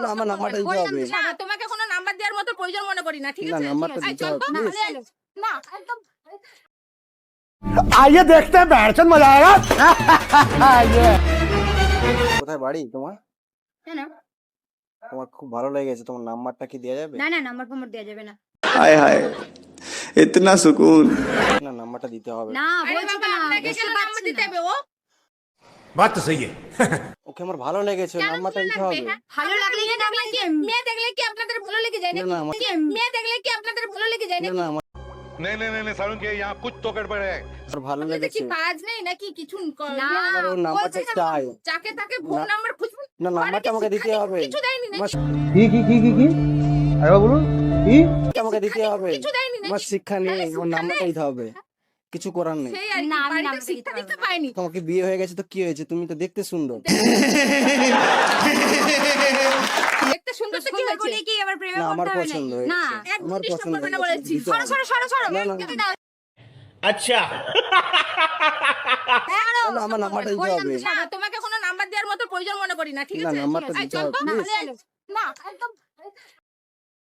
না, আমার নাম্বারটা দিতে হবে। না, তোমাকে কোনো নাম্বার দেওয়ার মতো প্রয়োজন মনে করি না, ঠিক না, আছে? নাম্বারটা এই দিতে চল হবে, তো, please। না, একদম आइए देखते हैं बैठचंद मजा आएगा কোথায় বাড়ি তোমার? না না তোমার খুব ভালো লেগেছে, তোমার নাম্বারটা কি দেওয়া যাবে? না না নাম্বার ফাম্বার দেওয়া যাবে না। हाय हाय इतना सुकून। না, নাম্বারটা দিতে হবে। না আরে বলছি বাবা, তো না, আপনাকে বুঝতে কেন নাম্বার পারছি দিতে না। হবে? ও बात तो सही है ওকে আমার ভালো লেগেছে, কেন নাম্বারটা ভালো দিতে লাগবে, হবে। হ্যাঁ? ভালো লাগলে কি না মেয়ে দেখলে মেয়ে দেখলে কি আপনাদের ভালো লেগে যায় না, নাকি? না, আমার- মেয়ে দেখলে কি আপনাদের ভালো লেগে যায় না, নাকি? না, আমার नहीं नहीं नहीं सारुण के यहाँ कुछ तो गड़बड़ है। ভালো আপনাদের কি লেগেছে। কাজ নেই নাকি কিছু না, আমার ওর নাম্বারটা বলছে না, চাই। যাকে তাকে ফোন না। নাম্বার খুঁজবেন। না, নাম্বারটা আমাকে দিতে হবে। কিছু দেয়নি আমার নাকি? की अरे बोलो की আমাকে দিতে হবে। কিছু দেয়নি আমার নাকি? শিক্ষা নেই, আরে আমার শিক্ষা নাম্বারটা নেই। দিতে হবে। কিছু করার নেই। সেই আর কি, না, আমি বাড়িতে নাম্বার শিক্ষা দিতে দিতে পারবো না। পাইনি। তোমাকে বিয়ে হয়ে গেছে তো কি হয়েছে, তুমি তো দেখতে সুন্দর। দেখতে সুন্দর তো কি সুন্দর হয়েছে? বলে কি আবার প্রেমে না, আমার পড়তে হবে পছন্দ নাকি? না হয়েছে। একদম আমার disturb পছন্দ করবে না হয়েছে, বলেছি। দিতে সরো হবে। সরো সরো সরো না, না, দিতে দাও। अच्छा না, না, আমার নাম্বারটা দিতে হবে। না, তোমাকে কোনো নাম্বার দেওয়ার মতো প্রয়োজন মনে করি না, ঠিক না, আছে? নাম্বারটা এই দিতে চল হবে, তো, please। না, একদম